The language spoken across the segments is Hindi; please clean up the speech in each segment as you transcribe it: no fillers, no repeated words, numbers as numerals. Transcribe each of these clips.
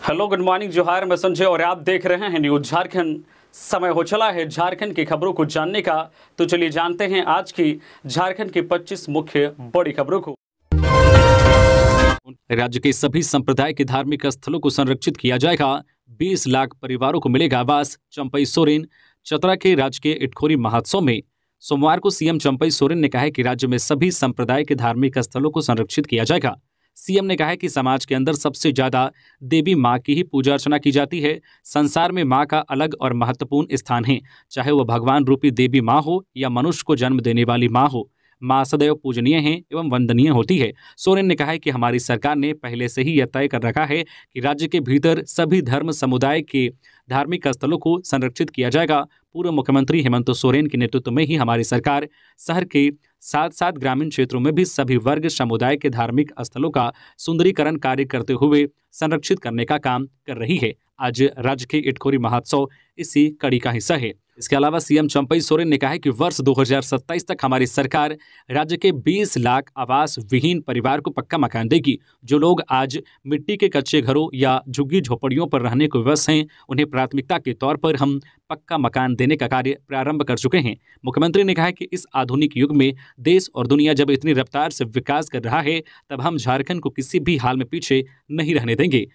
हेलो, गुड मॉर्निंग, जोहार। मैं संजय और आप देख रहे हैं न्यूज झारखंड। समय हो चला है झारखंड की खबरों को जानने का, तो चलिए जानते हैं आज की झारखंड की 25 मुख्य बड़ी खबरों को। राज्य के सभी संप्रदाय के धार्मिक स्थलों को संरक्षित किया जाएगा। 20 लाख परिवारों को मिलेगा आवास। चंपई सोरेन। चतरा के राजकीय इटखोरी महोत्सव में सोमवार को सीएम चंपई सोरेन ने कहा है कि राज्य में सभी संप्रदाय के धार्मिक स्थलों को संरक्षित किया जाएगा। सीएम ने कहा है कि समाज के अंदर सबसे ज्यादा देवी माँ की ही पूजा अर्चना की जाती है। संसार में माँ का अलग और महत्वपूर्ण स्थान है, चाहे वह भगवान रूपी देवी माँ हो या मनुष्य को जन्म देने वाली माँ हो। माँ सदैव पूजनीय है एवं वंदनीय होती है। सोरेन ने कहा है कि हमारी सरकार ने पहले से ही यह तय कर रखा है कि राज्य के भीतर सभी धर्म समुदाय के धार्मिक स्थलों को संरक्षित किया जाएगा। पूर्व मुख्यमंत्री हेमंत सोरेन के नेतृत्व में ही हमारी सरकार शहर के साथ साथ ग्रामीण क्षेत्रों में भी सभी वर्ग समुदाय के धार्मिक स्थलों का सुंदरीकरण कार्य करते हुए संरक्षित करने का काम कर रही है। आज राज्य के इटखोरी महोत्सव इसी कड़ी का हिस्सा है। इसके अलावा सीएम चंपई सोरेन ने कहा है कि वर्ष 2027 तक हमारी सरकार राज्य के 20 लाख आवास विहीन परिवार को पक्का मकान देगी। जो लोग आज मिट्टी के कच्चे घरों या झुग्गी झोपड़ियों पर रहने को विवश हैं, उन्हें प्राथमिकता के तौर पर हम पक्का मकान देने का कार्य प्रारंभ कर चुके हैं। मुख्यमंत्री ने कहा कि इस आधुनिक युग में देश और दुनिया जब इतनी रफ्तार से विकास कर रहा है, तब हम झारखंड को किसी भी हाल में पीछे नहीं रहने देंगे।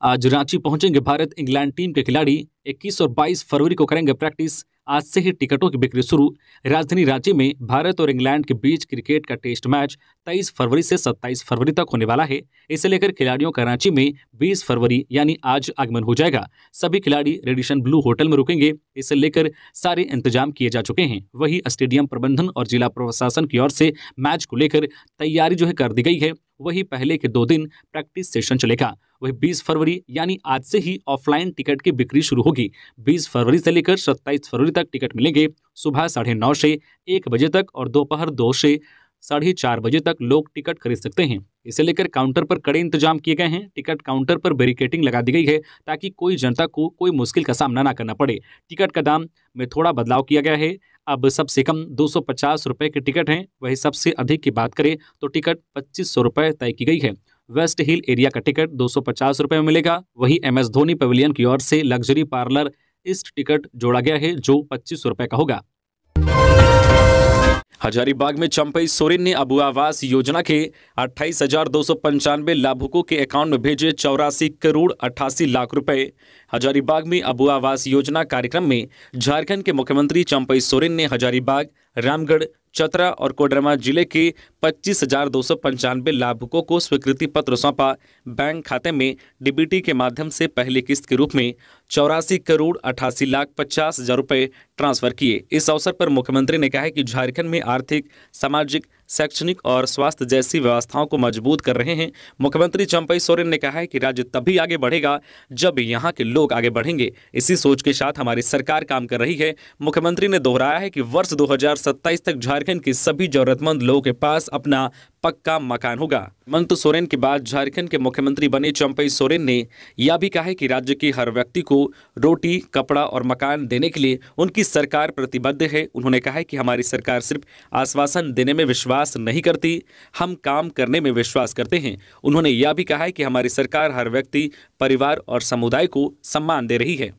आज रांची पहुंचेंगे भारत इंग्लैंड टीम के खिलाड़ी। 21 और 22 फरवरी को करेंगे प्रैक्टिस। आज से ही टिकटों की बिक्री शुरू। राजधानी रांची में भारत और इंग्लैंड के बीच क्रिकेट का टेस्ट मैच 23 फरवरी से 27 फरवरी तक होने वाला है। इसे लेकर खिलाड़ियों का रांची में 20 फरवरी यानी आज आगमन हो जाएगा। सभी खिलाड़ी रेडिशन ब्लू होटल में रुकेंगे। इसे लेकर सारे इंतजाम किए जा चुके हैं। वही स्टेडियम प्रबंधन और जिला प्रशासन की ओर से मैच को लेकर तैयारी कर दी गई है। वही पहले के 2 दिन प्रैक्टिस सेशन चलेगा। वही 20 फरवरी यानी आज से ही ऑफलाइन टिकट की बिक्री शुरू होगी। 20 फरवरी से लेकर 27 फरवरी तक टिकट मिलेंगे। सुबह 9:30 से 1 बजे तक और दोपहर 2 से 4:30 बजे तक लोग टिकट खरीद सकते हैं। इसे लेकर काउंटर पर कड़े इंतजाम किए गए हैं। टिकट काउंटर पर बैरिकेडिंग लगा दी गई है ताकि कोई जनता को कोई मुश्किल का सामना ना करना पड़े। टिकट का दाम में थोड़ा बदलाव किया गया है। अब सबसे कम 250 रुपए के टिकट हैं। वही सबसे अधिक की बात करें तो टिकट 2500 रुपए तय की गई है। वेस्ट हिल एरिया का टिकट 250 रुपए में मिलेगा। वही MS धोनी पवेलियन की ओर से लग्जरी पार्लर ईस्ट टिकट जोड़ा गया है जो 2500 रुपए का होगा। हजारीबाग में चंपई सोरेन ने अबू आवास योजना के 28,295 लाभुकों के अकाउंट में भेजे 84 करोड़ 88 लाख रुपए। हजारीबाग में अबू आवास योजना कार्यक्रम में झारखंड के मुख्यमंत्री चंपई सोरेन ने हजारीबाग, रामगढ़, चतरा और कोडरमा जिले के 25,295 लाभुकों को स्वीकृति पत्र सौंपा। बैंक खाते में डीबीटी के माध्यम से पहली किस्त के रूप में 84 करोड़ 88 लाख 50 हजार रुपए ट्रांसफर किए। इस अवसर पर मुख्यमंत्री ने कहा कि झारखंड में आर्थिक, सामाजिक, शैक्षणिक और स्वास्थ्य जैसी व्यवस्थाओं को मजबूत कर रहे हैं। मुख्यमंत्री चंपई सोरेन ने कहा है कि राज्य तभी आगे बढ़ेगा जब यहाँ के लोग आगे बढ़ेंगे। इसी सोच के साथ हमारी सरकार काम कर रही है। मुख्यमंत्री ने दोहराया है कि वर्ष 2027 तक झारखंड के सभी जरूरतमंद लोगों के पास अपना पक्का मकान होगा। हेमंत सोरेन के बाद झारखंड के मुख्यमंत्री बने चंपई सोरेन ने यह भी कहा है कि राज्य के हर व्यक्ति को रोटी, कपड़ा और मकान देने के लिए उनकी सरकार प्रतिबद्ध है। उन्होंने कहा है कि हमारी सरकार सिर्फ आश्वासन देने में विश्वास नहीं करती, हम काम करने में विश्वास करते हैं। उन्होंने यह भी कहा है कि हमारी सरकार हर व्यक्ति, परिवार और समुदाय को सम्मान दे रही है।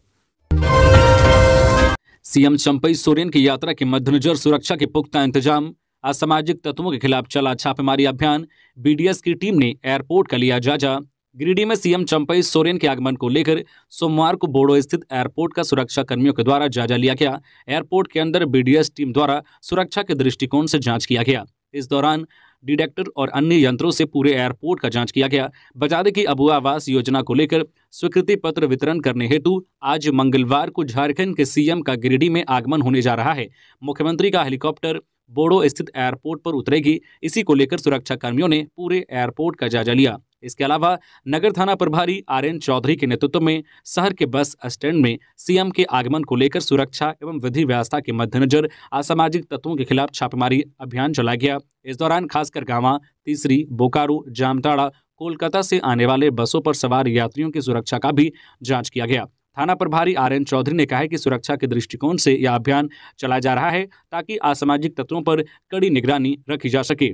सीएम चंपई सोरेन की यात्रा के मद्देनजर सुरक्षा के पुख्ता इंतजाम। असामाजिक तत्वों के खिलाफ चला छापेमारी अभियान। BDS की टीम ने एयरपोर्ट का लिया जायजा। गिरिडीह में सीएम चंपई सोरेन के आगमन को लेकर सोमवार को बोड़ो स्थित एयरपोर्ट का सुरक्षा कर्मियों के द्वारा जायजा लिया गया। एयरपोर्ट के अंदर BDS टीम द्वारा सुरक्षा के दृष्टिकोण से जांच किया गया। इस दौरान डिटेक्टर और अन्य यंत्रों से पूरे एयरपोर्ट का जांच किया गया। बता दें कि अबू आवास योजना को लेकर स्वीकृति पत्र वितरण करने हेतु आज मंगलवार को झारखंड के सीएम का गिरिडीह में आगमन होने जा रहा है। मुख्यमंत्री का हेलीकॉप्टर बोड़ो स्थित एयरपोर्ट पर उतरेगी। इसी को लेकर सुरक्षा कर्मियों ने पूरे एयरपोर्ट का जायजा लिया। इसके अलावा नगर थाना प्रभारी RN चौधरी के नेतृत्व में शहर के बस स्टैंड में सीएम के आगमन को लेकर सुरक्षा एवं विधि व्यवस्था के मद्देनजर असामाजिक तत्वों के खिलाफ छापेमारी अभियान चलाया गया। इस दौरान खासकर गांवा, तीसरी, बोकारो, जामताड़ा, कोलकाता से आने वाले बसों पर सवार यात्रियों की सुरक्षा का भी जांच किया गया। थाना प्रभारी RN चौधरी ने कहा है कि सुरक्षा के दृष्टिकोण से यह अभियान चलाया जा रहा है ताकि असामाजिक तत्वों पर कड़ी निगरानी रखी जा सके।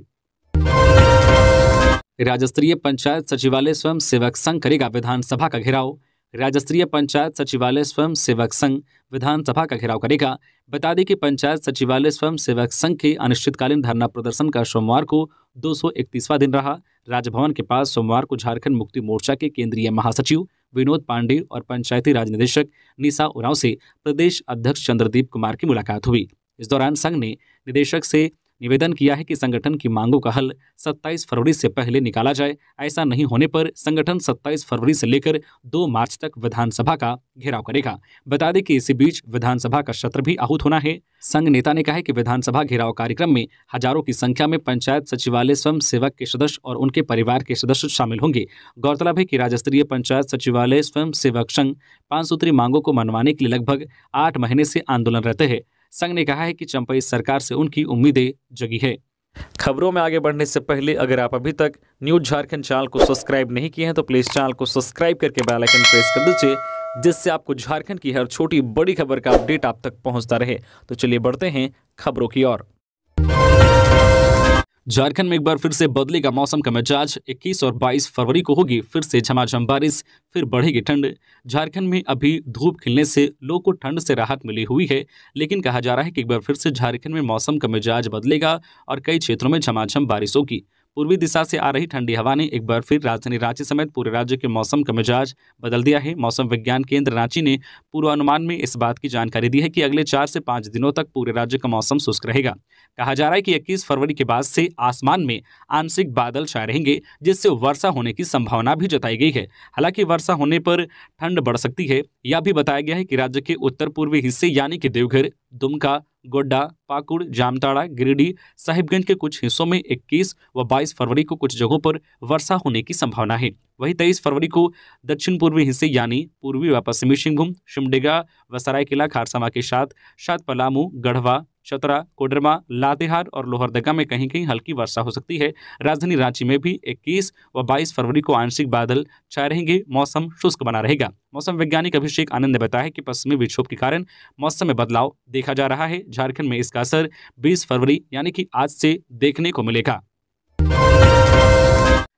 राज्य स्तरीय पंचायत सचिवालय स्वयं सेवक संघ करेगा विधानसभा का घेराव। राज्य स्तरीय पंचायत सचिवालय स्वयं सेवक संघ विधानसभा का घेराव करेगा। बता दें कि पंचायत सचिवालय स्वयं सेवक संघ के अनिश्चितकालीन धरना प्रदर्शन का सोमवार को 231वां दिन रहा। राजभवन के पास सोमवार को झारखंड मुक्ति मोर्चा के केंद्रीय महासचिव विनोद पांडे और पंचायती राज निदेशक निशा उरांव से प्रदेश अध्यक्ष चंद्रदीप कुमार की मुलाकात हुई। इस दौरान संघ ने निदेशक से निवेदन किया है कि संगठन की मांगों का हल 27 फरवरी से पहले निकाला जाए। ऐसा नहीं होने पर संगठन 27 फरवरी से लेकर 2 मार्च तक विधानसभा का घेराव करेगा। बता दें कि इसी बीच विधानसभा का सत्र भी आहूत होना है। संघ नेता ने कहा है कि विधानसभा घेराव कार्यक्रम में हजारों की संख्या में पंचायत सचिवालय स्वयं सेवक के सदस्य और उनके परिवार के सदस्य शामिल होंगे। गौरतलब है कि राज्य स्तरीय पंचायत सचिवालय स्वयं सेवक संघ 5 सूत्री मांगों को मनवाने के लिए लगभग 8 महीने से आंदोलन रहते हैं। संघ ने कहा है कि चंपई सरकार से उनकी उम्मीदें जगी है। खबरों में आगे बढ़ने से पहले अगर आप अभी तक न्यूज झारखंड चैनल को सब्सक्राइब नहीं किए हैं तो प्लीज चैनल को सब्सक्राइब करके बेल आइकन प्रेस कर दीजिए, जिससे आपको झारखंड की हर छोटी बड़ी खबर का अपडेट आप तक पहुंचता रहे। तो चलिए बढ़ते हैं खबरों की ओर। झारखंड में एक बार फिर से बदलेगा मौसम का मिजाज। 21 और 22 फरवरी को होगी फिर से झमाझम बारिश, फिर बढ़ेगी ठंड। झारखंड में अभी धूप खिलने से लोगों को ठंड से राहत मिली हुई है, लेकिन कहा जा रहा है कि एक बार फिर से झारखंड में मौसम का मिजाज बदलेगा और कई क्षेत्रों में झमाझम बारिश होगी। पूर्वी दिशा से आ रही ठंडी हवा ने एक बार फिर राजधानी रांची समेत पूरे राज्य के मौसम का मिजाज बदल दिया है। मौसम विज्ञान केंद्र रांची ने पूर्वानुमान में इस बात की जानकारी दी है कि अगले 4 से 5 दिनों तक पूरे राज्य का मौसम शुष्क रहेगा। कहा जा रहा है कि 21 फरवरी के बाद से आसमान में आंशिक बादल छाए रहेंगे, जिससे वर्षा होने की संभावना भी जताई गई है। हालांकि वर्षा होने पर ठंड बढ़ सकती है। यह भी बताया गया है कि राज्य के उत्तर पूर्वी हिस्से यानी कि देवघर, दुमका, गोड्डा, पाकुड़, जामताड़ा, गिरिडीह, साहिबगंज के कुछ हिस्सों में 21 व 22 फरवरी को कुछ जगहों पर वर्षा होने की संभावना है। वहीं 23 फरवरी को दक्षिण पूर्वी हिस्से यानी पूर्वी व पश्चिमी सिंहभूम, सिमडेगा व सरायकेला खरसावां के साथ पलामू, गढ़वा, चतरा, कोडरमा, लातेहार और लोहरदगा में कहीं कहीं हल्की वर्षा हो सकती है। राजधानी रांची में भी 21 व 22 फरवरी को आंशिक बादल छाए रहेंगे, मौसम शुष्क बना रहेगा। मौसम वैज्ञानिक अभिषेक आनंद ने बताया कि पश्चिमी विक्षोभ के कारण मौसम में बदलाव देखा जा रहा है। झारखंड में इसका असर 20 फरवरी यानी कि आज से देखने को मिलेगा।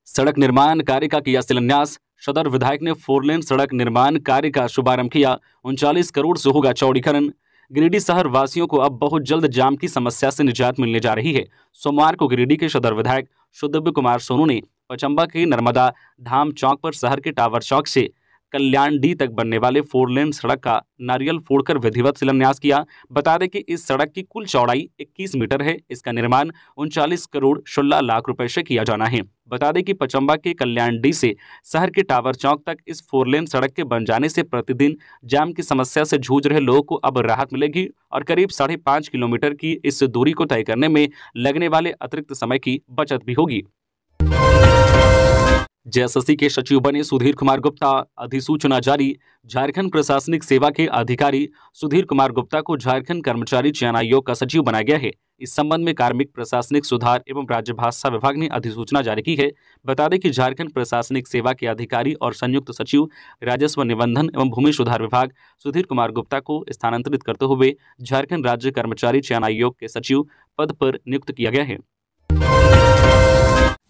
सड़क निर्माण कार्य का किया शिलान्यास। सदर विधायक ने 4 लेन सड़क निर्माण कार्य का शुभारंभ किया। 39 करोड़ से होगा चौड़ीकरण। गिरिडीह शहर वासियों को अब बहुत जल्द जाम की समस्या से निजात मिलने जा रही है। सोमवार को गिरिडीह के सदर विधायक सुदिव्य कुमार सोनू ने पचंबा के नर्मदा धाम चौक पर शहर के टावर चौक से कल्याण डी तक बनने वाले 4 लेन सड़क का नारियल फोड़कर विधिवत शिलान्यास किया। बता दें कि इस सड़क की कुल चौड़ाई 21 मीटर है। इसका निर्माण 39 करोड़ 16 लाख रुपए से किया जाना है। बता दें कि पचंबा के कल्याण डी से शहर के टावर चौक तक इस 4 लेन सड़क के बन जाने से प्रतिदिन जाम की समस्या से जूझ रहे लोगों को अब राहत मिलेगी और करीब 5.5 किलोमीटर की इस दूरी को तय करने में लगने वाले अतिरिक्त समय की बचत भी होगी। जेएसएससी के सचिव बने सुधीर कुमार गुप्ता, अधिसूचना जारी। झारखंड प्रशासनिक सेवा के अधिकारी सुधीर कुमार गुप्ता को झारखंड कर्मचारी चयन आयोग का सचिव बनाया गया है। इस संबंध में कार्मिक प्रशासनिक सुधार एवं राज्य भाषा विभाग ने अधिसूचना जारी की है। बता दें कि झारखंड प्रशासनिक सेवा के अधिकारी और संयुक्त सचिव राजस्व निबंधन एवं भूमि सुधार विभाग सुधीर कुमार गुप्ता को स्थानांतरित करते हुए झारखंड राज्य कर्मचारी चयन आयोग के सचिव पद पर नियुक्त किया गया है।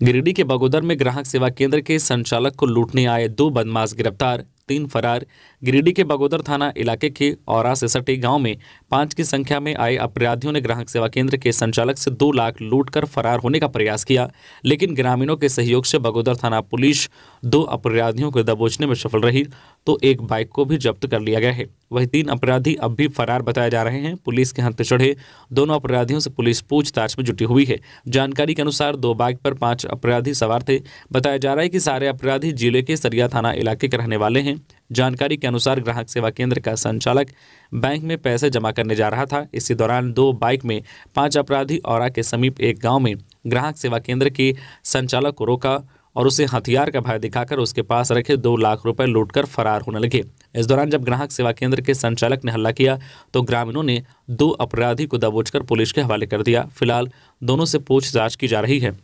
गिरिडीह के बगोदर में ग्राहक सेवा केंद्र के संचालक को लूटने आए 2 बदमाश गिरफ्तार, 3 फरार। गिरिडीह के बगोदर थाना इलाके के औरा से सटे गांव में 5 की संख्या में आए अपराधियों ने ग्राहक सेवा केंद्र के संचालक से 2 लाख लूटकर फरार होने का प्रयास किया, लेकिन ग्रामीणों के सहयोग से बगोदर थाना पुलिस 2 अपराधियों को दबोचने में सफल रही तो एक बाइक को भी जब्त कर लिया गया है। वही 3 अपराधी अब भी फरार बताए जा रहे हैं। पुलिस के हाथ चढ़े दोनों अपराधियों से पुलिस पूछताछ में जुटी हुई है। जानकारी के अनुसार 2 बाइक पर 5 अपराधी सवार थे। बताया जा रहा है कि सारे अपराधी जिले के सरिया थाना इलाके के रहने वाले हैं। जानकारी के अनुसार ग्राहक सेवा केंद्र का संचालक बैंक में पैसे जमा करने जा रहा था। इसी दौरान 2 बाइक में 5 अपराधी औरा के समीप एक गांव में ग्राहक सेवा केंद्र के संचालक को रोका और उसे हथियार का भय दिखाकर उसके पास रखे 2 लाख रुपए लूटकर फरार होने लगे। इस दौरान जब ग्राहक सेवा केंद्र के संचालक ने हल्ला किया तो ग्रामीणों ने 2 अपराधी को दबोचकर पुलिस के हवाले कर दिया। फिलहाल दोनों से पूछताछ की जा रही है।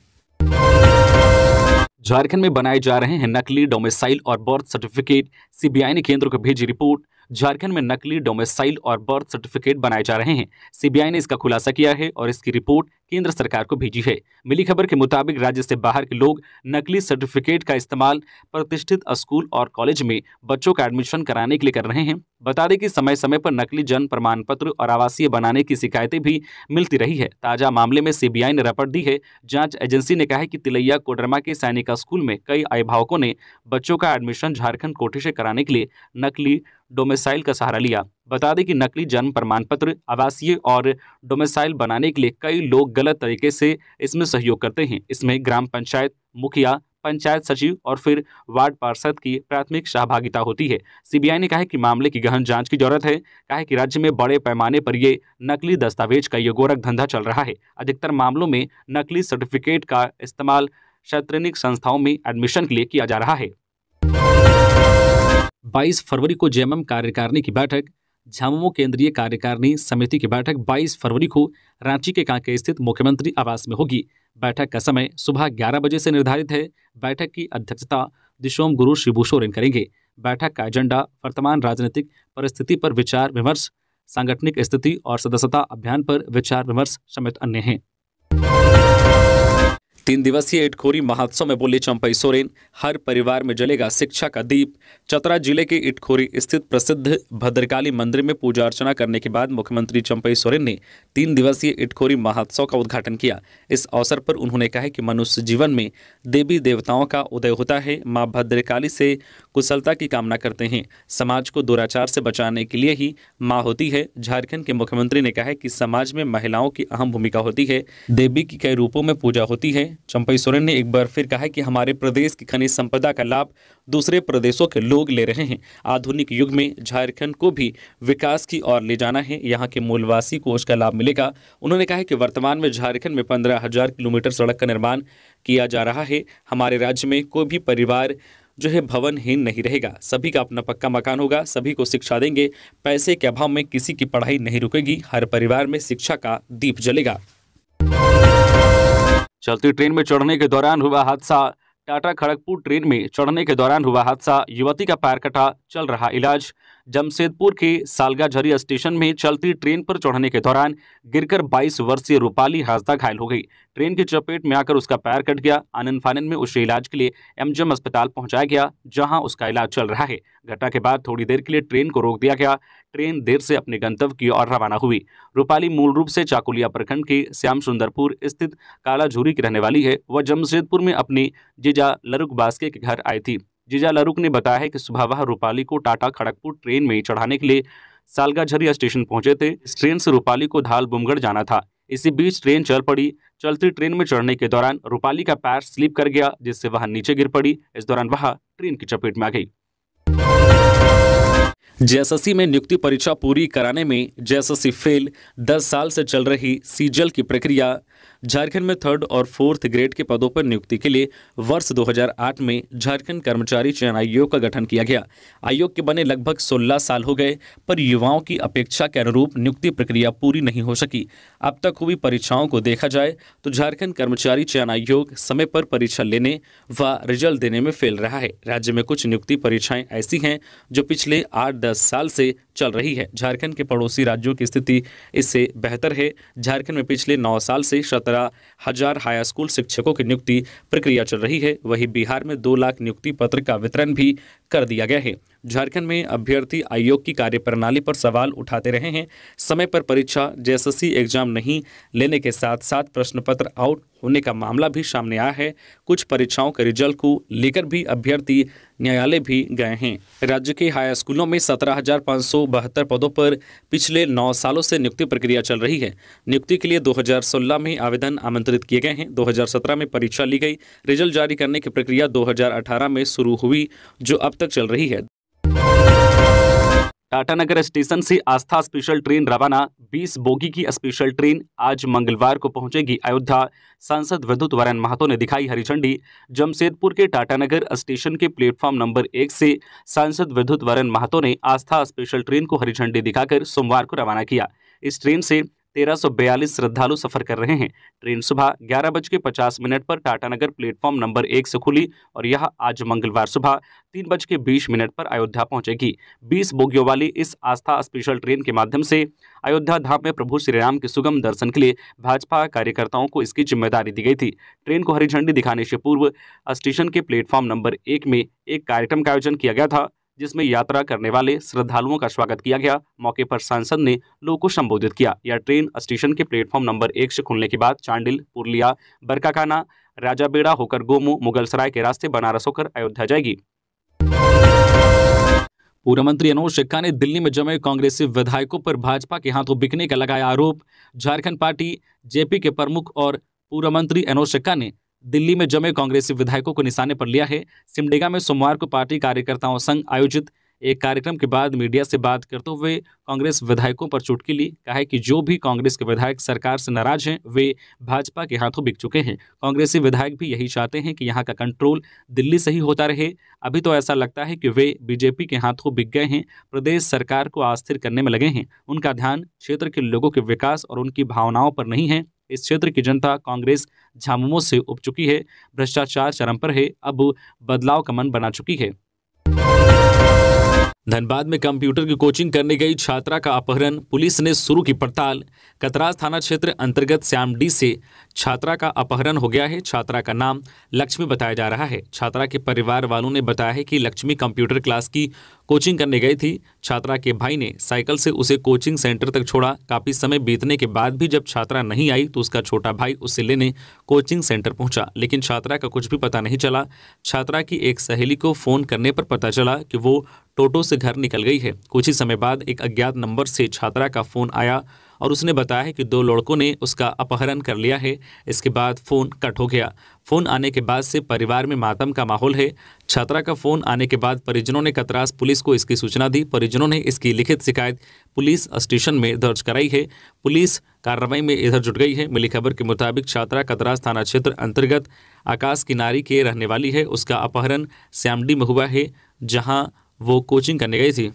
झारखंड में बनाए जा रहे हैं नकली डोमिसाइल और बर्थ सर्टिफिकेट। सीबीआई ने केंद्र को भेजी रिपोर्ट। झारखंड में नकली डोमिसाइल और बर्थ सर्टिफिकेट बनाए जा रहे हैं। सीबीआई ने इसका खुलासा किया है और इसकी रिपोर्ट केंद्र सरकार को भेजी है। मिली खबर के मुताबिक राज्य से बाहर के लोग नकली सर्टिफिकेट का इस्तेमाल प्रतिष्ठित स्कूल और कॉलेज में बच्चों का एडमिशन कराने के लिए कर रहे हैं। बता दें कि समय समय पर नकली जन्म प्रमाण पत्र और आवासीय बनाने की शिकायतें भी मिलती रही है। ताजा मामले में सीबीआई ने रपट दी है। जांच एजेंसी ने कहा है कि तिलैया कोडरमा के सैनिक स्कूल में कई अभिभावकों ने बच्चों का एडमिशन झारखंड कोटे से कराने के लिए नकली डोमिसाइल का सहारा लिया। बता दें कि नकली जन्म प्रमाण पत्र, आवासीय और डोमिसाइल बनाने के लिए कई लोग गलत तरीके से इसमें सहयोग करते हैं। इसमें ग्राम पंचायत मुखिया, पंचायत सचिव और फिर वार्ड पार्षद की प्राथमिक सहभागिता होती है। सीबीआई ने कहा है कि मामले की गहन जांच की जरूरत है। कहा है कि राज्य में बड़े पैमाने पर ये नकली दस्तावेज का ये गोरख धंधा चल रहा है। अधिकतर मामलों में नकली सर्टिफिकेट का इस्तेमाल शैक्षणिक संस्थाओं में एडमिशन के लिए किया जा रहा है। 22 फरवरी को जेएमएम कार्यकारिणी की बैठक। झामुमो केंद्रीय कार्यकारिणी समिति की बैठक 22 फरवरी को रांची के कांके स्थित मुख्यमंत्री आवास में होगी। बैठक का समय सुबह 11 बजे से निर्धारित है। बैठक की अध्यक्षता दिशोम गुरु शिबू सोरेन करेंगे। बैठक का एजेंडा वर्तमान राजनीतिक परिस्थिति पर विचार विमर्श, सांगठनिक स्थिति और सदस्यता अभियान पर विचार विमर्श समेत अन्य हैं। 3 दिवसीय इटखोरी महोत्सव में बोले चंपई सोरेन, हर परिवार में जलेगा शिक्षा का दीप। चतरा जिले के इटखोरी स्थित प्रसिद्ध भद्रकाली मंदिर में पूजा अर्चना करने के बाद मुख्यमंत्री चंपई सोरेन ने 3 दिवसीय इटखोरी महोत्सव का उद्घाटन किया। इस अवसर पर उन्होंने कहा कि मनुष्य जीवन में देवी देवताओं का उदय होता है। मां भद्रकाली से कुशलता की कामना करते हैं। समाज को दुराचार से बचाने के लिए ही मां होती है। झारखंड के मुख्यमंत्री ने कहा कि समाज में महिलाओं की अहम भूमिका होती है। देवी की कई रूपों में पूजा होती है। चंपई सोरेन ने एक बार फिर कहा कि हमारे प्रदेश की खनिज संपदा का लाभ दूसरे प्रदेशों के लोग ले रहे हैं। आधुनिक युग में झारखंड को भी विकास की ओर ले जाना है। यहाँ के मूलवासी को उसका लाभ मिलेगा। उन्होंने कहा कि वर्तमान में झारखंड में 15,000 किलोमीटर सड़क का निर्माण किया जा रहा है। हमारे राज्य में कोई भी परिवार जो है भवनहीन नहीं रहेगा। सभी का अपना पक्का मकान होगा। सभी को शिक्षा देंगे। पैसे के अभाव में किसी की पढ़ाई नहीं रुकेगी। हर परिवार में शिक्षा का दीप जलेगा। चलती ट्रेन में चढ़ने के दौरान हुआ हादसा। टाटा खड़गपुर ट्रेन में चढ़ने के दौरान हुआ हादसा। युवती का पैर कटा, चल रहा इलाज। जमशेदपुर के सालगाझरी स्टेशन में चलती ट्रेन पर चढ़ने के दौरान गिरकर 22 वर्षीय रूपाली हादसा घायल हो गई। ट्रेन की चपेट में आकर उसका पैर कट गया। आनन फानन में उसे इलाज के लिए एमजीएम अस्पताल पहुंचाया गया, जहां उसका इलाज चल रहा है। घटना के बाद थोड़ी देर के लिए ट्रेन को रोक दिया गया। ट्रेन देर से अपने गंतव्य की ओर रवाना हुई। रूपाली मूल रूप से चाकुलिया प्रखंड के श्याम सुंदरपुर स्थित कालाझूरी की रहने वाली है। वह जमशेदपुर में अपनी जीजा लरुक बास्के के घर आई थी। जीजा लरुक ने बताया है कि सुबह वह रूपाली को टाटा खड़गपुर ट्रेन में चढ़ाने के लिए सालगाझरी स्टेशन पहुंचे थे। इस ट्रेन से रूपाली को धाल बुमगढ़ जाना था। इसी बीच ट्रेन चल पड़ी। चलती ट्रेन में चढ़ने के दौरान रूपाली का पैर स्लिप कर गया, जिससे वह नीचे गिर पड़ी। इस दौरान वह ट्रेन की चपेट में आ गई। जेएसएससी में नियुक्ति परीक्षा पूरी कराने में जेएसएससी फेल। 10 साल से चल रही सीजल की प्रक्रिया। झारखंड में 3rd और 4th ग्रेड के पदों पर नियुक्ति के लिए वर्ष 2008 में झारखंड कर्मचारी चयन आयोग का गठन किया गया। आयोग के बने लगभग 16 साल हो गए, पर युवाओं की अपेक्षा के अनुरूप नियुक्ति प्रक्रिया पूरी नहीं हो सकी। अब तक हुई परीक्षाओं को देखा जाए तो झारखंड कर्मचारी चयन आयोग समय पर परीक्षा लेने व रिजल्ट देने में फेल रहा है। राज्य में कुछ नियुक्ति परीक्षाएं ऐसी हैं जो पिछले 8-10 साल से चल रही है। झारखंड के पड़ोसी राज्यों की स्थिति इससे बेहतर है। झारखंड में पिछले 9 साल से 17,000 हाई स्कूल शिक्षकों की नियुक्ति प्रक्रिया चल रही है। वहीं बिहार में 2 लाख नियुक्ति पत्र का वितरण भी कर दिया गया है। झारखंड में अभ्यर्थी आयोग की कार्यप्रणाली पर सवाल उठाते रहे हैं। समय पर परीक्षा जेएसएससी एग्जाम नहीं लेने के साथ साथ प्रश्न पत्र आउट होने का मामला भी सामने आया है। कुछ परीक्षाओं के रिजल्ट को लेकर भी अभ्यर्थी न्यायालय भी गए हैं। राज्य के हाई स्कूलों में 17,572 पदों पर पिछले 9 सालों से नियुक्ति प्रक्रिया चल रही है। नियुक्ति के लिए 2016 में आवेदन आमंत्रित किए गए हैं। 2017 में परीक्षा ली गई। रिजल्ट जारी करने की प्रक्रिया 2018 में शुरू हुई, जो अब तक चल रही है। टाटानगर स्टेशन से आस्था स्पेशल ट्रेन रवाना। 20 बोगी की स्पेशल ट्रेन आज मंगलवार को पहुंचेगी अयोध्या। सांसद विद्युत वरण महतो ने दिखाई हरी झंडी। जमशेदपुर के टाटानगर स्टेशन के प्लेटफॉर्म नंबर 1 से सांसद विद्युत वरण महतो ने आस्था स्पेशल ट्रेन को हरी झंडी दिखाकर सोमवार को रवाना किया। इस ट्रेन से 1342 श्रद्धालु सफर कर रहे हैं। ट्रेन सुबह 11:50 पर टाटानगर प्लेटफॉर्म नंबर 1 से खुली और यह आज मंगलवार सुबह 3:20 पर अयोध्या पहुंचेगी। 20 बोगियों वाली इस आस्था स्पेशल ट्रेन के माध्यम से अयोध्या धाम में प्रभु श्री राम के सुगम दर्शन के लिए भाजपा कार्यकर्ताओं को इसकी जिम्मेदारी दी गई थी। ट्रेन को हरी झंडी दिखाने से पूर्व स्टेशन के प्लेटफॉर्म नंबर 1 में एक कार्यक्रम का आयोजन किया गया था, जिसमें यात्रा करने वाले श्रद्धालुओं का स्वागत किया गया। मौके पर सांसद ने लोगों को संबोधित किया। यह ट्रेन स्टेशन के प्लेटफॉर्म नंबर 1 से खुलने के बाद चांडिल, पुरलिया, बरकाकाना, राजाबेड़ा होकर गोमू, मुगलसराय के रास्ते बनारस होकर अयोध्या जाएगी। पूर्व मंत्री मनोज सिक्का ने दिल्ली में जमे कांग्रेसी विधायकों पर भाजपा के हाथों बिकने का लगाया आरोप। झारखंड पार्टी जेपी के प्रमुख और पूर्व मंत्री मनोज सिक्का ने दिल्ली में जमे कांग्रेसी विधायकों को निशाने पर लिया है। सिमडेगा में सोमवार को पार्टी कार्यकर्ताओं संग आयोजित एक कार्यक्रम के बाद मीडिया से बात करते हुए कांग्रेस विधायकों पर चुटकी ली। कहा है कि जो भी कांग्रेस के विधायक सरकार से नाराज हैं वे भाजपा के हाथों बिक चुके हैं। कांग्रेसी विधायक भी यही चाहते हैं कि यहाँ का कंट्रोल दिल्ली से ही होता रहे। अभी तो ऐसा लगता है कि वे बीजेपी के हाथों बिक गए हैं, प्रदेश सरकार को अस्थिर करने में लगे हैं। उनका ध्यान क्षेत्र के लोगों के विकास और उनकी भावनाओं पर नहीं है। इस क्षेत्र की जनता कांग्रेस झामुमो से उब चुकी है, भ्रष्टाचार चरम पर है, अब बदलाव का मन बना चुकी है। धनबाद में कंप्यूटर की कोचिंग करने गई छात्रा का अपहरण, पुलिस ने शुरू की पड़ताल। कतरास थाना क्षेत्र अंतर्गत श्यामडी से छात्रा का अपहरण हो गया है। छात्रा का नाम लक्ष्मी बताया जा रहा है। छात्रा के परिवार वालों ने बताया है कि लक्ष्मी कंप्यूटर क्लास की कोचिंग करने गई थी। छात्रा के भाई ने साइकिल से उसे कोचिंग सेंटर तक छोड़ा। काफ़ी समय बीतने के बाद भी जब छात्रा नहीं आई तो उसका छोटा भाई उसे लेने कोचिंग सेंटर पहुंचा, लेकिन छात्रा का कुछ भी पता नहीं चला। छात्रा की एक सहेली को फ़ोन करने पर पता चला कि वो टोटो से घर निकल गई है। कुछ ही समय बाद एक अज्ञात नंबर से छात्रा का फ़ोन आया और उसने बताया है कि 2 लड़कों ने उसका अपहरण कर लिया है। इसके बाद फ़ोन कट हो गया। फ़ोन आने के बाद से परिवार में मातम का माहौल है। छात्रा का फ़ोन आने के बाद परिजनों ने कतरास पुलिस को इसकी सूचना दी। परिजनों ने इसकी लिखित शिकायत पुलिस स्टेशन में दर्ज कराई है। पुलिस कार्रवाई में इधर जुट गई है। मिली खबर के मुताबिक छात्रा कतरास थाना क्षेत्र अंतर्गत आकाश किनारी के रहने वाली है। उसका अपहरण श्यामडी में हुआ है, जहाँ वो कोचिंग करने गई थी।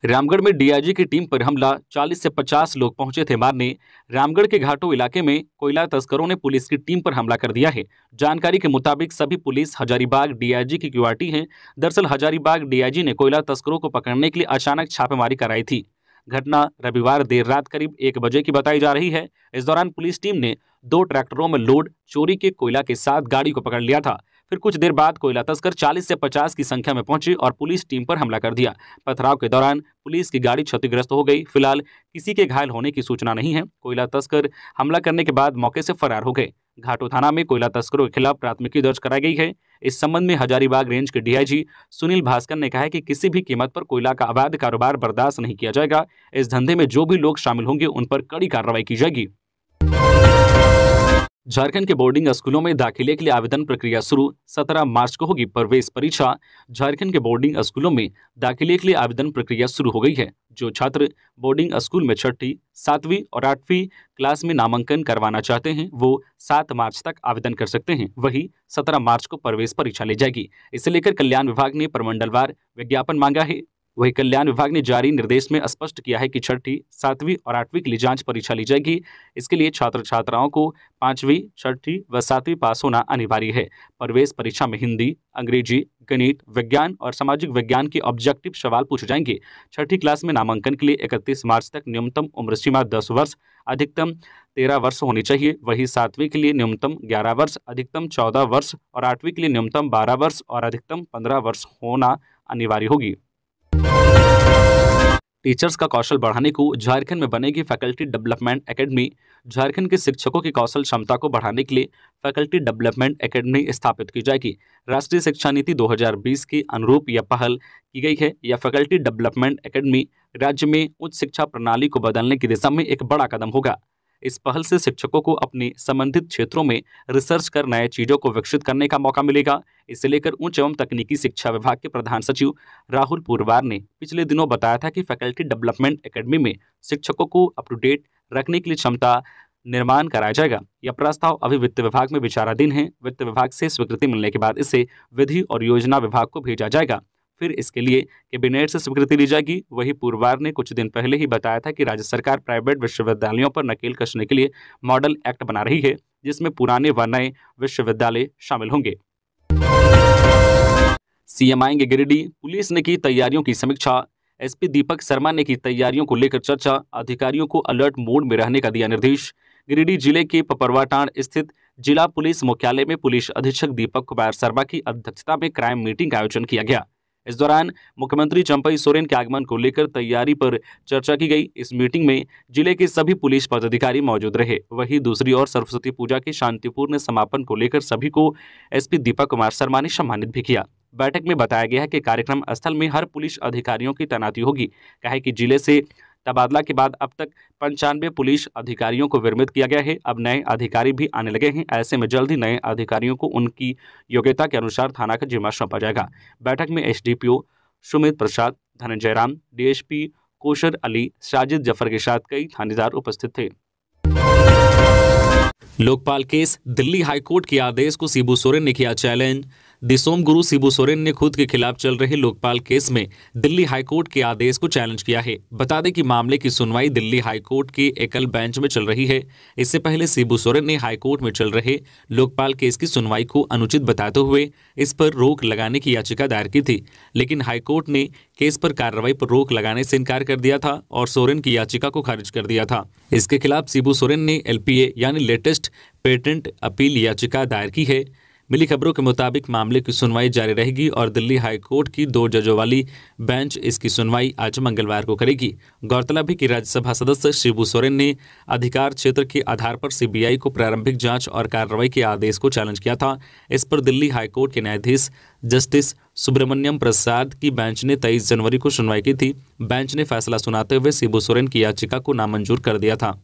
रामगढ़ में डीआईजी की टीम पर हमला, 40 से 50 लोग पहुंचे थे मारने। रामगढ़ के घाटों इलाके में कोयला तस्करों ने पुलिस की टीम पर हमला कर दिया है। जानकारी के मुताबिक सभी पुलिस हजारीबाग डीआईजी की क्यूआरटी है। दरअसल हजारीबाग डीआईजी ने कोयला तस्करों को पकड़ने के लिए अचानक छापेमारी कराई थी। घटना रविवार देर रात करीब 1 बजे की बताई जा रही है। इस दौरान पुलिस टीम ने 2 ट्रैक्टरों में लोड चोरी के कोयला के साथ गाड़ी को पकड़ लिया था। फिर कुछ देर बाद कोयला तस्कर 40 से 50 की संख्या में पहुंचे और पुलिस टीम पर हमला कर दिया। पथराव के दौरान पुलिस की गाड़ी क्षतिग्रस्त हो गई। फिलहाल किसी के घायल होने की सूचना नहीं है। कोयला तस्कर हमला करने के बाद मौके से फरार हो गए। घाटो थाना में कोयला तस्करों के खिलाफ प्राथमिकी दर्ज कराई गई है। इस संबंध में हजारीबाग रेंज के डीआईजी सुनील भास्कर ने कहा है कि किसी भी कीमत पर कोयला का अवैध कारोबार बर्दाश्त नहीं किया जाएगा। इस धंधे में जो भी लोग शामिल होंगे उन पर कड़ी कार्रवाई की जाएगी। झारखंड के बोर्डिंग स्कूलों में दाखिले के लिए आवेदन प्रक्रिया शुरू, 17 मार्च को होगी प्रवेश परीक्षा। झारखंड के बोर्डिंग स्कूलों में दाखिले के लिए आवेदन प्रक्रिया शुरू हो गई है। जो छात्र बोर्डिंग स्कूल में 6ठी, 7वीं और 8वीं क्लास में नामांकन करवाना चाहते हैं वो 7 मार्च तक आवेदन कर सकते हैं। वहीं 17 मार्च को प्रवेश परीक्षा ली जाएगी। इसे लेकर कल्याण विभाग ने प्रमंडलवार विज्ञापन मांगा है। वही कल्याण विभाग ने जारी निर्देश में स्पष्ट किया है कि 6ठी, 7वीं और 8वीं के लिए जांच परीक्षा ली जाएगी। इसके लिए छात्र छात्राओं को 5वीं, 6ठी व 7वीं पास होना अनिवार्य है। प्रवेश परीक्षा में हिंदी, अंग्रेजी, गणित, विज्ञान और सामाजिक विज्ञान के ऑब्जेक्टिव सवाल पूछे जाएंगे। 6ठी क्लास में नामांकन के लिए 31 मार्च तक न्यूनतम उम्र सीमा 10 वर्ष, अधिकतम 13 वर्ष होनी चाहिए। वही 7वीं के लिए न्यूनतम 11 वर्ष, अधिकतम 14 वर्ष और 8वीं के लिए न्यूनतम 12 वर्ष और अधिकतम 15 वर्ष होना अनिवार्य होगी। टीचर्स का कौशल बढ़ाने को झारखंड में बनेगी फैकल्टी डेवलपमेंट एकेडमी। झारखंड के शिक्षकों की कौशल क्षमता को बढ़ाने के लिए फैकल्टी डेवलपमेंट एकेडमी स्थापित की जाएगी। राष्ट्रीय शिक्षा नीति 2020 के अनुरूप यह पहल की गई है। यह फैकल्टी डेवलपमेंट एकेडमी राज्य में उच्च शिक्षा प्रणाली को बदलने की दिशा में एक बड़ा कदम होगा। इस पहल से शिक्षकों को अपने संबंधित क्षेत्रों में रिसर्च कर नए चीज़ों को विकसित करने का मौका मिलेगा। इसे लेकर उच्च एवं तकनीकी शिक्षा विभाग के प्रधान सचिव राहुल पुरवार ने पिछले दिनों बताया था कि फैकल्टी डेवलपमेंट एकेडमी में शिक्षकों को अप टू डेट रखने के लिए क्षमता निर्माण कराया जाएगा। यह प्रस्ताव अभी वित्त विभाग में विचाराधीन है। वित्त विभाग से स्वीकृति मिलने के बाद इसे विधि और योजना विभाग को भेजा जाएगा। फिर इसके लिए कैबिनेट से स्वीकृति ली जाएगी। वही पुरवार ने कुछ दिन पहले ही बताया था कि राज्य सरकार प्राइवेट विश्वविद्यालयों पर नकेल कसने के लिए मॉडल एक्ट बना रही है, जिसमें पुराने व नए विश्वविद्यालय शामिल होंगे। सीएम आएंगे गिरिडीह, पुलिस ने की तैयारियों की समीक्षा। एसपी दीपक शर्मा ने की तैयारियों को लेकर चर्चा, अधिकारियों को अलर्ट मोड में रहने का दिया निर्देश। गिरिडीह जिले के पपरवाटांड स्थित जिला पुलिस मुख्यालय में पुलिस अधीक्षक दीपक कुमार शर्मा की अध्यक्षता में क्राइम मीटिंग का आयोजन किया गया। इस दौरान मुख्यमंत्री चंपई सोरेन के आगमन को लेकर तैयारी पर चर्चा की गई। इस मीटिंग में जिले के सभी पुलिस पदाधिकारी मौजूद रहे। वहीं दूसरी ओर सरस्वती पूजा के शांतिपूर्ण समापन को लेकर सभी को एसपी दीपक कुमार शर्मा ने सम्मानित भी किया। बैठक में बताया गया है कि कार्यक्रम स्थल में हर पुलिस अधिकारियों की तैनाती होगी। कहा कि जिले से तबादला के बाद अब तक 95 पुलिस अधिकारियों को विरमित किया गया है। अब नए अधिकारी भी आने लगे हैं। ऐसे में जल्द ही नए अधिकारियों को उनकी योग्यता के अनुसार थाना का जिम्मा सौंपा जाएगा। बैठक में एसडीपीओ सुमित प्रसाद, धनंजय राम, डीएसपी कोशर अली, साजिद जफर के साथ कई थानेदार उपस्थित थे। लोकपाल केस, दिल्ली हाईकोर्ट के आदेश को शिबू सोरेन ने किया चैलेंज। दिसोम गुरु शिबू सोरेन ने खुद के खिलाफ चल रहे लोकपाल केस में दिल्ली हाईकोर्ट के आदेश को चैलेंज किया है। बता दें कि मामले की सुनवाई दिल्ली हाईकोर्ट के एकल बेंच में चल रही है। इससे पहले शिबू सोरेन ने हाईकोर्ट में चल रहे लोकपाल केस की सुनवाई को अनुचित बताते हुए इस पर रोक लगाने की याचिका दायर की थी, लेकिन हाईकोर्ट ने केस पर कार्रवाई पर रोक लगाने से इनकार कर दिया था और सोरेन की याचिका को खारिज कर दिया था। इसके खिलाफ शिबू सोरेन ने एलपीए यानी लेटेस्ट पेटेंट अपील याचिका दायर की है। मिली खबरों के मुताबिक मामले की सुनवाई जारी रहेगी और दिल्ली हाईकोर्ट की 2 जजों वाली बेंच इसकी सुनवाई आज मंगलवार को करेगी। गौरतलब है कि राज्यसभा सदस्य शिबू सोरेन ने अधिकार क्षेत्र के आधार पर सीबीआई को प्रारंभिक जांच और कार्रवाई के आदेश को चैलेंज किया था। इस पर दिल्ली हाईकोर्ट के न्यायाधीश जस्टिस सुब्रमण्यम प्रसाद की बेंच ने 23 जनवरी को सुनवाई की थी। बेंच ने फैसला सुनाते हुए शिबू सोरेन की याचिका को नामंजूर कर दिया था।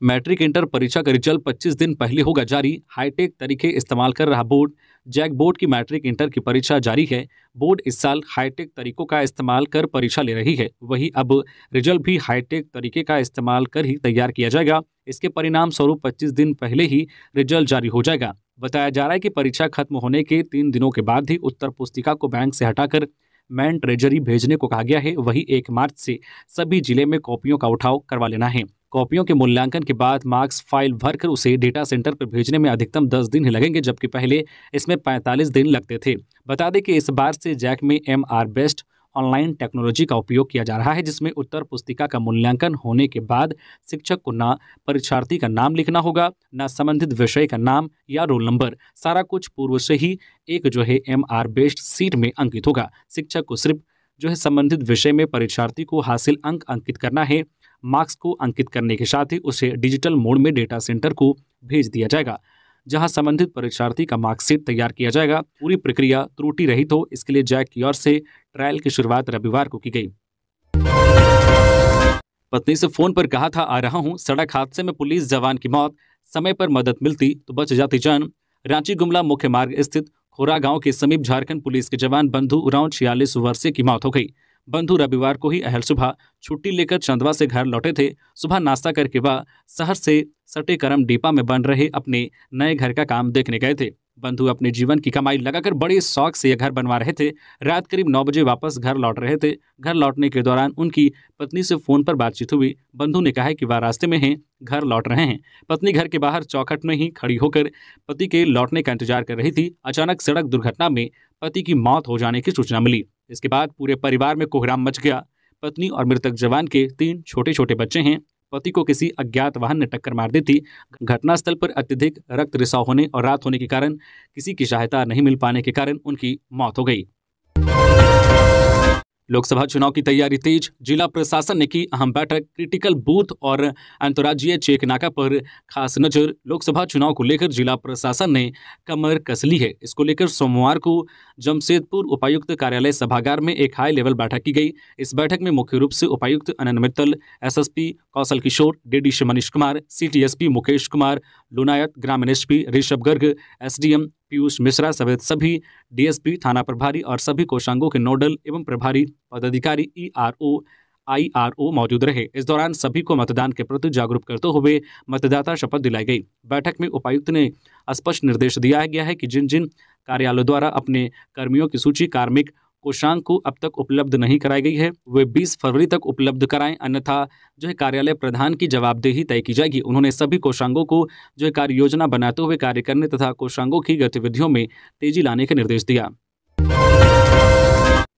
मैट्रिक इंटर परीक्षा का रिजल्ट 25 दिन पहले होगा जारी। हाईटेक तरीके इस्तेमाल कर रहा बोर्ड। जैक बोर्ड की मैट्रिक इंटर की परीक्षा जारी है। बोर्ड इस साल हाईटेक तरीकों का इस्तेमाल कर परीक्षा ले रही है। वहीं अब रिजल्ट भी हाईटेक तरीके का इस्तेमाल कर ही तैयार किया जाएगा। इसके परिणाम स्वरूप 25 दिन पहले ही रिजल्ट जारी हो जाएगा। बताया जा रहा है कि परीक्षा खत्म होने के 3 दिनों के बाद ही उत्तर पुस्तिका को बैंक से हटाकर मैन ट्रेजरी भेजने को कहा गया है। वहीं 1 मार्च से सभी जिले में कॉपियों का उठाव करवा लेना है। कॉपियों के मूल्यांकन के बाद मार्क्स फाइल भरकर उसे डेटा सेंटर पर भेजने में अधिकतम 10 दिन ही लगेंगे, जबकि पहले इसमें 45 दिन लगते थे। बता दें कि इस बार से जैक में MR बेस्ड ऑनलाइन टेक्नोलॉजी का उपयोग किया जा रहा है, जिसमें उत्तर पुस्तिका का मूल्यांकन होने के बाद शिक्षक को ना परीक्षार्थी का नाम लिखना होगा, ना संबंधित विषय का नाम या रोल नंबर। सारा कुछ पूर्व से ही एक MR बेस्ड सीट में अंकित होगा। शिक्षक को सिर्फ संबंधित विषय में परीक्षार्थी को हासिल अंक अंकित करना है। मार्क्स को अंकित करने के साथ ही उसे डिजिटल मोड में डेटा सेंटर को भेज दिया जाएगा, जहां संबंधित परीक्षार्थी का मार्कशीट तैयार किया जाएगा। पूरी प्रक्रिया त्रुटि रहित हो, इसके लिए जैक की ओर से ट्रायल की शुरुआत रविवार को की गई। पत्नी से फोन पर कहा था आ रहा हूं, सड़क हादसे में पुलिस जवान की मौत। समय पर मदद मिलती तो बच जाती जान। रांची गुमला मुख्य मार्ग स्थित खोरा गांव के समीप झारखंड पुलिस के जवान बंधु उरांव 46 वर्षीय की मौत हो गई। बंधु रविवार को ही अहल सुबह छुट्टी लेकर चंदवा से घर लौटे थे। सुबह नाश्ता करके वह शहर से सटे करम डीपा में बन रहे अपने नए घर का काम देखने गए थे। बंधु अपने जीवन की कमाई लगाकर बड़े शौक से यह घर बनवा रहे थे। रात करीब 9 बजे वापस घर लौट रहे थे। घर लौटने के दौरान उनकी पत्नी से फोन पर बातचीत हुई। बंधु ने कहा कि वह रास्ते में हैं, घर लौट रहे हैं। पत्नी घर के बाहर चौखट में ही खड़ी होकर पति के लौटने का इंतजार कर रही थी। अचानक सड़क दुर्घटना में पति की मौत हो जाने की सूचना मिली। इसके बाद पूरे परिवार में कोहराम मच गया। पत्नी और मृतक जवान के 3 छोटे छोटे बच्चे हैं। पति को किसी अज्ञात वाहन ने टक्कर मार दी थी। घटनास्थल पर अत्यधिक रक्त रिसाव होने और रात होने के कारण किसी की सहायता नहीं मिल पाने के कारण उनकी मौत हो गई। लोकसभा चुनाव की तैयारी तेज। जिला प्रशासन ने की अहम बैठक। क्रिटिकल बूथ और अंतर्राज्यीय चेक नाका पर खास नजर। लोकसभा चुनाव को लेकर जिला प्रशासन ने कमर कस ली है। इसको लेकर सोमवार को जमशेदपुर उपायुक्त कार्यालय सभागार में एक हाई लेवल बैठक की गई। इस बैठक में मुख्य रूप से उपायुक्त अनंत मित्तल, एसएसपी कौशल किशोर, डीडीसी मनीष कुमार, सिटीएसपी मुकेश कुमार लुनायत, ग्रामीण एसपी ऋषभ गर्ग, एसडीएम पीयूष मिश्रा समेत सभी डीएसपी, थाना प्रभारी और सभी कोषांगों के नोडल एवं प्रभारी पदाधिकारी ईआरओ, आईआरओ मौजूद रहे। इस दौरान सभी को मतदान के प्रति जागरूक करते हुए मतदाता शपथ दिलाई गई। बैठक में उपायुक्त ने स्पष्ट निर्देश दिया गया है कि जिन जिन कार्यालय द्वारा अपने कर्मियों की सूची कार्मिक कोषांग को अब तक उपलब्ध नहीं कराई गई है। वे 20 फरवरी तक उपलब्ध कराएं, अन्यथा जो है कार्यालय प्रधान की जवाबदेही तय की जाएगी। उन्होंने सभी कोषांगों को जो है कार्य योजना बनाते हुए कार्य करने तथा कोषांगों की गतिविधियों में तेजी लाने का निर्देश दिया।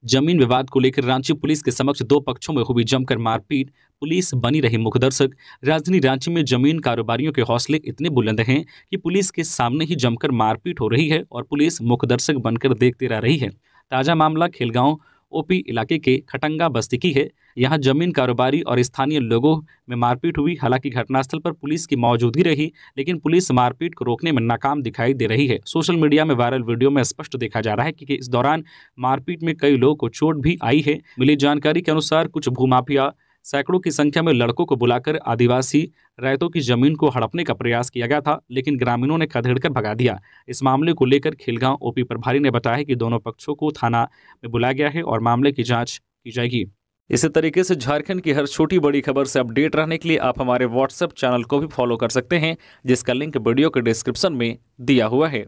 जमीन विवाद को लेकर रांची पुलिस के समक्ष दो पक्षों में हुई जमकर मारपीट, पुलिस बनी रही मुखदर्शक। राजधानी रांची में जमीन कारोबारियों के हौसले इतने बुलंद हैं कि पुलिस के सामने ही जमकर मारपीट हो रही है और पुलिस मुखदर्शक बनकर देखती रह रही है। ताजा मामला खेलगांव ओपी इलाके के खटंगा बस्ती की है। यहां जमीन कारोबारी और स्थानीय लोगों में मारपीट हुई। हालांकि घटनास्थल पर पुलिस की मौजूदगी रही, लेकिन पुलिस मारपीट को रोकने में नाकाम दिखाई दे रही है। सोशल मीडिया में वायरल वीडियो में स्पष्ट देखा जा रहा है कि इस दौरान मारपीट में कई लोगों को चोट भी आई है। मिली जानकारी के अनुसार कुछ भूमाफिया सैकड़ों की संख्या में लड़कों को बुलाकर आदिवासी रैयतों की जमीन को हड़पने का प्रयास किया गया था, लेकिन ग्रामीणों ने खदेड़कर भगा दिया। इस मामले को लेकर खिलगांव ओपी प्रभारी ने बताया कि दोनों पक्षों को थाना में बुलाया गया है और मामले की जांच की जाएगी। इसी तरीके से झारखंड की हर छोटी बड़ी खबर से अपडेट रहने के लिए आप हमारे व्हाट्सएप चैनल को भी फॉलो कर सकते हैं, जिसका लिंक वीडियो के डिस्क्रिप्शन में दिया हुआ है।